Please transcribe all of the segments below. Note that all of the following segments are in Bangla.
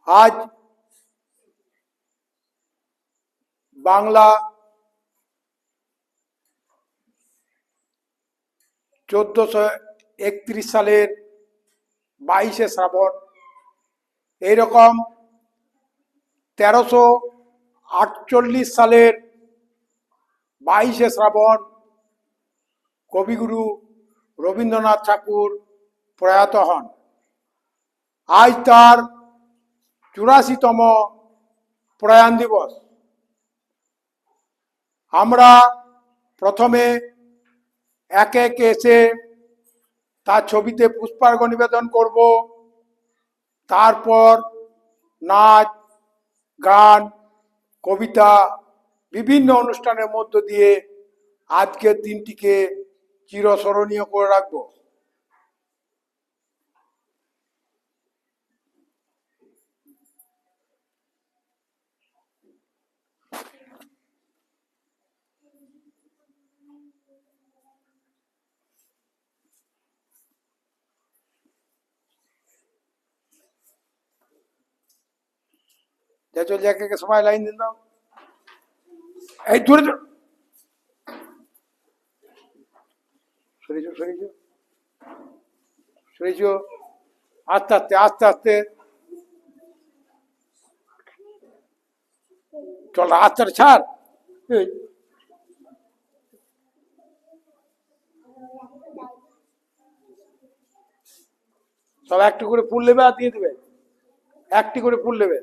আজ বাংলা 1431 সালের 22শে শ্রাবণ, এইরকম 1348 সালের 22শে শ্রাবণ কবিগুরু রবীন্দ্রনাথ ঠাকুর প্রয়াত হন। আজ তার 84তম প্রয়াণ দিবস। আমরা প্রথমে একে একে এসে তার ছবিতে পুষ্পার্ঘ নিবেদন করব, তারপর নাচ, গান, কবিতা, বিভিন্ন অনুষ্ঠানের মধ্য দিয়ে আজকের দিনটিকে চিরস্মরণীয় করে রাখব। চল একে সবাই লাইন দিন দাও, এই ধরে সরিয়েছো সরিয়েছো সরিয়েছো, আস্তে আস্তে আস্তে আস্তে চল, আস্তে ছাড়। সব একটু করে ফুল নেবে আর দিয়ে দেবে, একটি করে ফুল নেবে।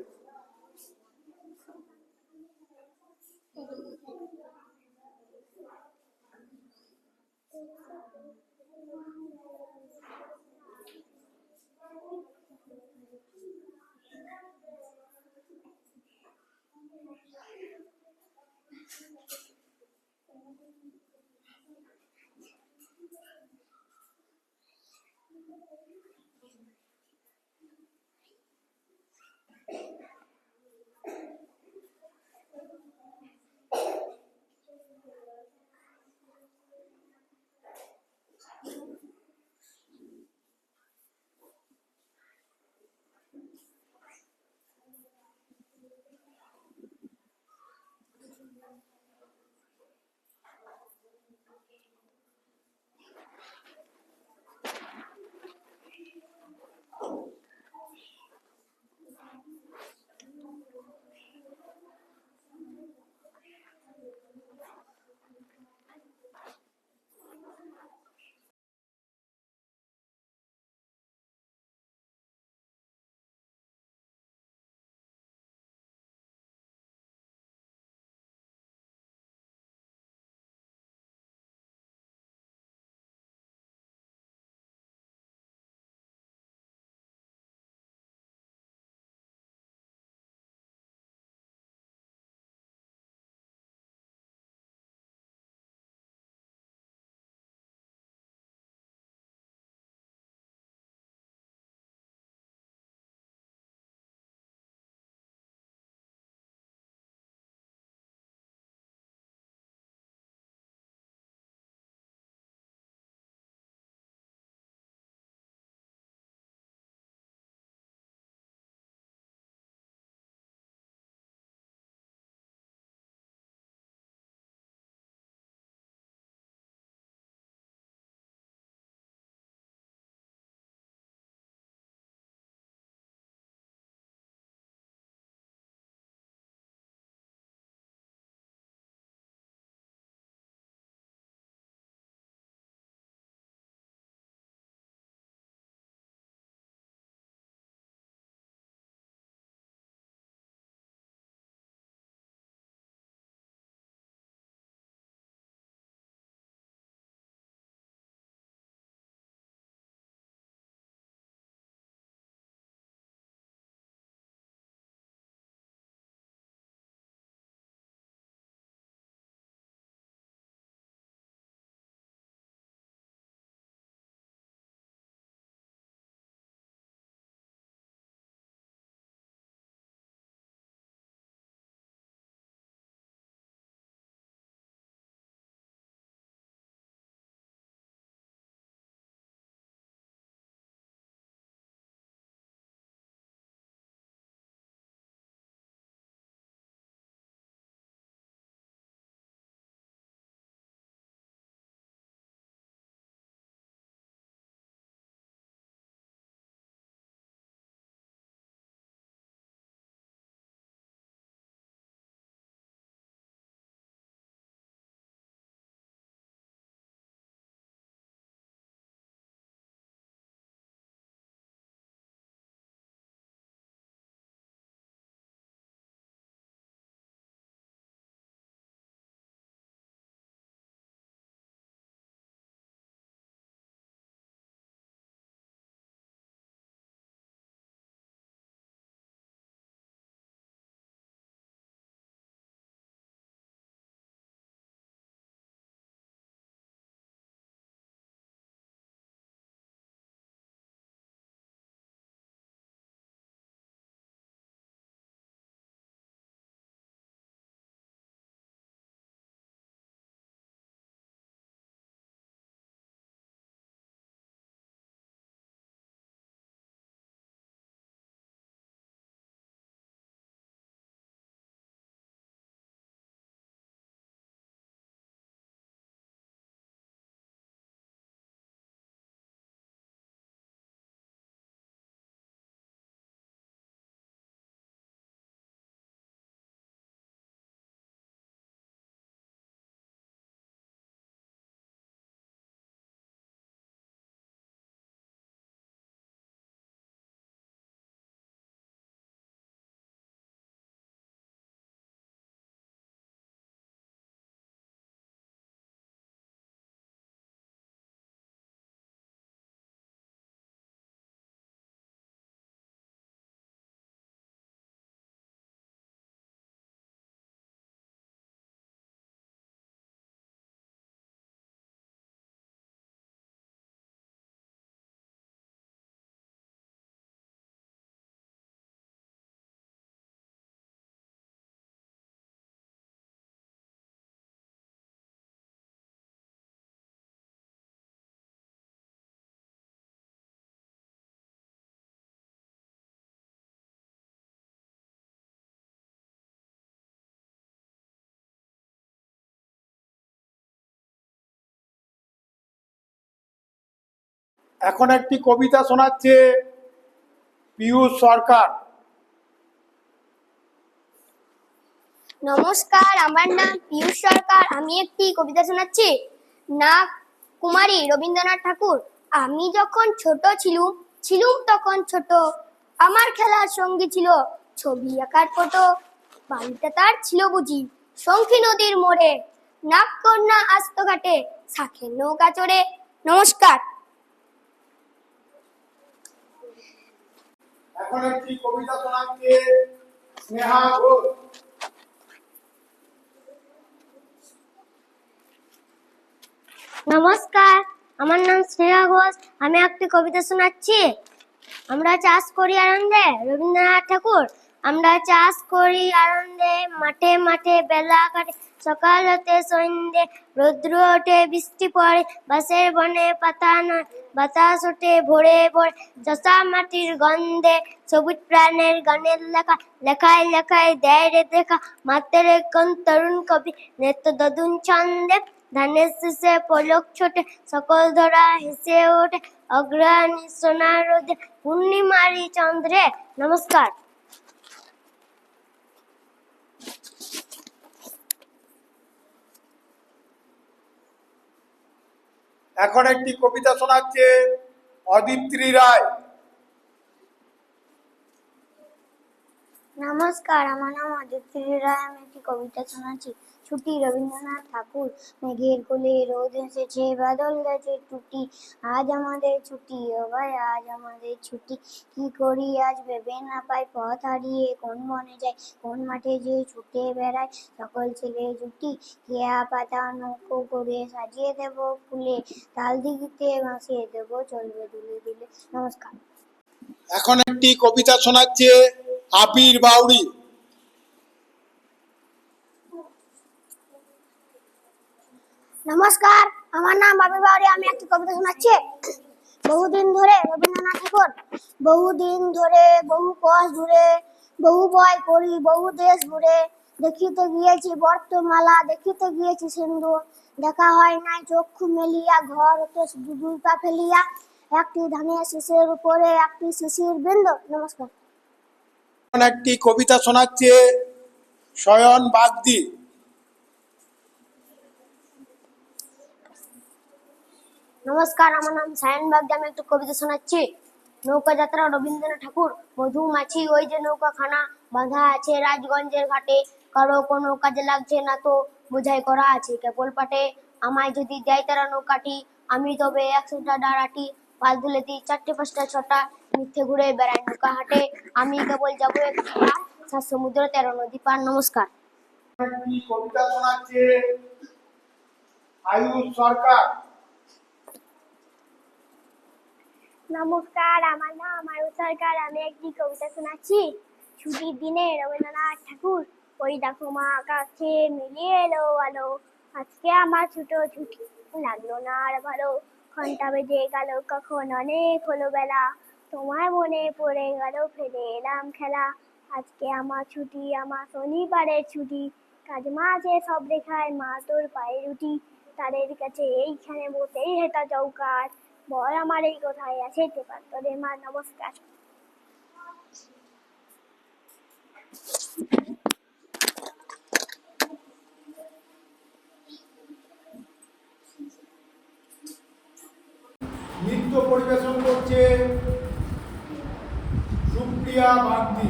এখন একটি কবিতা শোনাচ্ছে পীযূষ সরকার। নমস্কার, আমার নাম পীযূষ সরকার। আমি একটি কবিতা শোনাচ্ছি। না কুমারী রবীন্দ্রনাথ ঠাকুর। আমি যখন ছোট ছিলুম তখন ছোট, আমার খেলার সঙ্গী ছিল ছবি আঁকার ফটো। বাড়িটা তার ছিল বুঝি শঙ্খী নদীর মোড়ে, নাগ কন্যা আস্ত ঘাটে শাখের নৌকা চড়ে। নমস্কার। এখন একটি কবিতা শোনাচ্ছে স্নেহা ঘোষ। নমস্কার, আমার নাম স্নেহা ঘোষ। আমি একটি কবিতা শোনাচ্ছি। আমরা চাষ করি আনন্দে, রবীন্দ্রনাথ ঠাকুর। আমরা চাষ করি আনন্দে, মাঠে মাঠে বেলা কাটে, সকাল হতে সন্ধ্যে, রৌদ্র ওঠে বৃষ্টি পড়ে, বাঁশের বনে পাতা নয়, বাতাস ওঠে ভোরে ভোরে, চষা মাটির গন্ধে, সবুজ প্রাণের গানের লেখা, লেখায় লেখায় দেয় রে দেখা, মাতের কোন তরুণ কবি নেত্য দদুন ছন্দে। ধানের শেষে পলক ছোটে, সকল ধরা হেসে ওঠে, অগ্রহায়ণী সোনার রোদে, পূর্ণিমারি চন্দ্রে। নমস্কার। এখন একটি কবিতা শোনাচ্ছে অদিত্রী রায়। নমস্কার, আমার নাম অদিতি রায়। আমি একটি কবিতা শোনাচ্ছি। ছুটি রবীন্দ্রনাথ ঠাকুর। মেঘের কোলে রোদ এসেছে, বাদল গেছে টুটি, আজ আমাদের ছুটি, ও ভাই আজ আমাদের ছুটি। কি করি আজ ভেবে না পাই, পথ হারিয়ে কোন বনে যাই, কোন মাঠে যে ছুটে বেড়াই, সকল ছেলে জুটি, কেয়া পাতা নৌকো করে সাজিয়ে দেব ফুলে, তাল দিঘিতে ভাসিয়ে দেব চলবে দুলে দুলে। নমস্কার। এখন একটি কবিতা শোনাচ্ছে আবির বাউরি। নমস্কার, আমার নাম বাবি বাউরি। আমি একটি কবিতা শোনাচ্ছি। বহুদিন ধরে রবীন্দ্রনাথ ঠাকুর। বহুদিন ধরে বহু কোষ জুড়ে, বহু বয় করি বহু দেশ ঘুরে, দেখিতে গিয়েছি বর্তমালা, দেখিতে গিয়েছি সিন্ধু, দেখা হয় নাই চক্ষু মেলিয়া, ঘর হতে দুই পা ফেলিয়া, একটি ধানের শীষের উপরে একটি শিশির বিন্দু। নমস্কার। এখন একটি কবিতা শোনাচ্ছে শয়ন বাগদি। নমস্কার, আমার নাম সায়ন বাগদি। আমি একটু কবিতা শোনাচ্ছি। নৌকা যাত্রা রবীন্দ্রনাথ ঠাকুর। মধুমাছি ওই যে নৌকাখানা, বাঁধা আছে রাজগঞ্জের ঘাটে, কারো কোনো কাজে লাগছে না তো, বোঝাই করা আছে কেবল পাটে। আমায় যদি দেয় তারা নৌকাটি, আমি তবে 100টা ডাঁড়াটি, পাল তুলে দিই 4টে 5টা 6টা, মিথ্যে ঘুরে বেড়াই নৌকা হাটে, আমি কেবল যাবো একটি পার, 7 সমুদ্র 13 নদী পার। নমস্কার। একটি কবিতা শোনাচ্ছে আয়ুষ সরকার। নমস্কার, আমার নাম আয়ুষ সরকার। আমি একটি কবিতা শোনাচ্ছি। ছুটির দিনে রবীন্দ্রনাথ ঠাকুর। ওই দেখো মা আকাশে মিলিয়ে এলো আলো, আজকে আমার ছোট ছুটি, লাগলো না আর ভালো, ঘন্টা বেজে গেল কখন অনেক হলো বেলা, তোমার মনে পড়ে গেল ফেলে এলাম খেলা, আজকে আমার ছুটি, আমার শনিবারের ছুটি, কাজ মাঝে সব রেখায় মা তোর পায়ে রুটি, তাদের কাছে এইখানে বসেই হেতা চৌকার, বল আমার এই কোথায় আছে তেপাত্তরে মা। নমস্কার। নৃত্য পরিবেশন করছে সুপ্রিয়া বাগদি।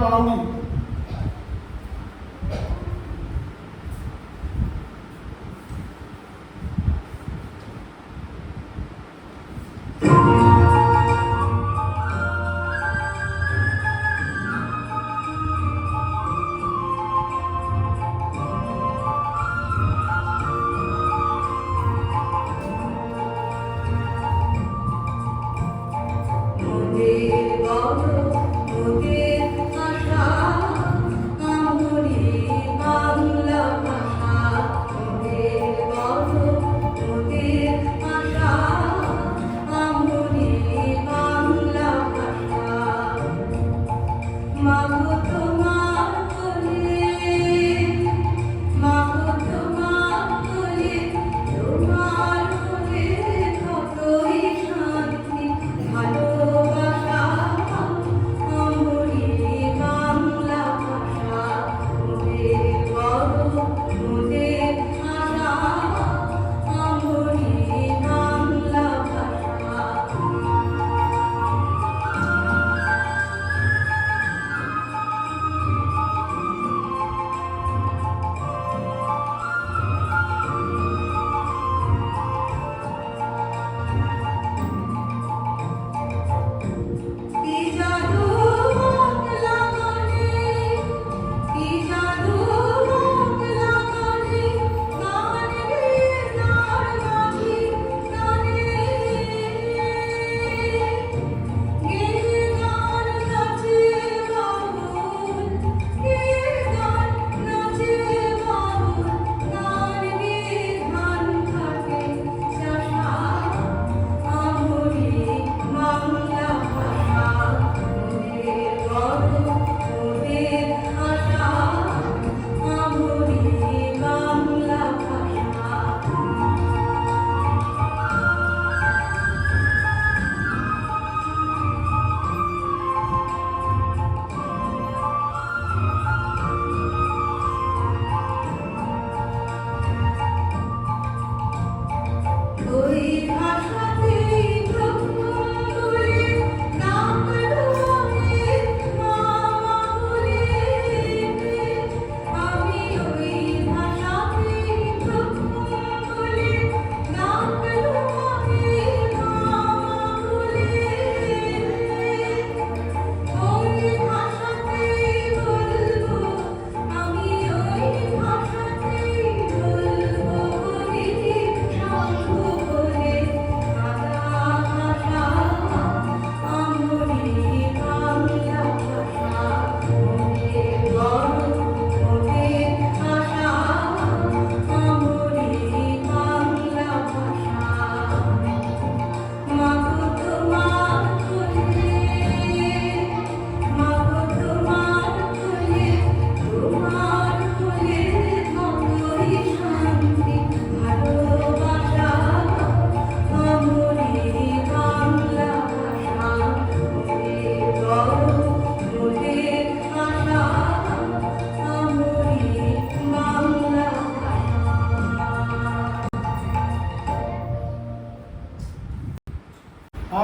বাউরি।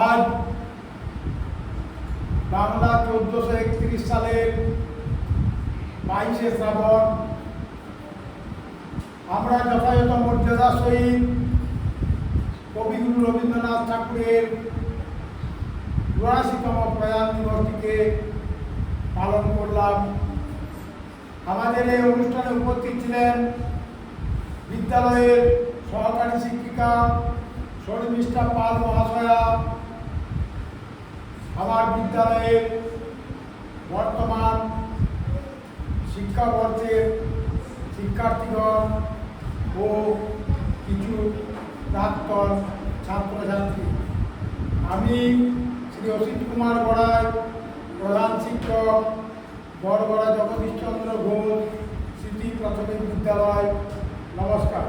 আজ বাংলা 1431 সালের 22শে শ্রাবণ আমরা যথাযথ মর্যাদা সহিত কবিগুরু রবীন্দ্রনাথ ঠাকুরের ৮৪তম প্রয়াণ দিবসটিকে পালন করলাম। আমাদের এই অনুষ্ঠানে উপস্থিত ছিলেন বিদ্যালয়ের সহকারী শিক্ষিকা শর্মিষ্ঠা পাল মহাশয়া, আমার বিদ্যালয়ের বর্তমান শিক্ষাবর্ষের শিক্ষার্থীগণ ও কিছু প্রাক্তন ছাত্রছাত্রী। আমি শ্রী অসিত কুমার বড়াই, প্রধান শিক্ষক, বড়গড়া জগদীশচন্দ্র ঘোষ স্মৃতি প্রাথমিক বিদ্যালয়। নমস্কার।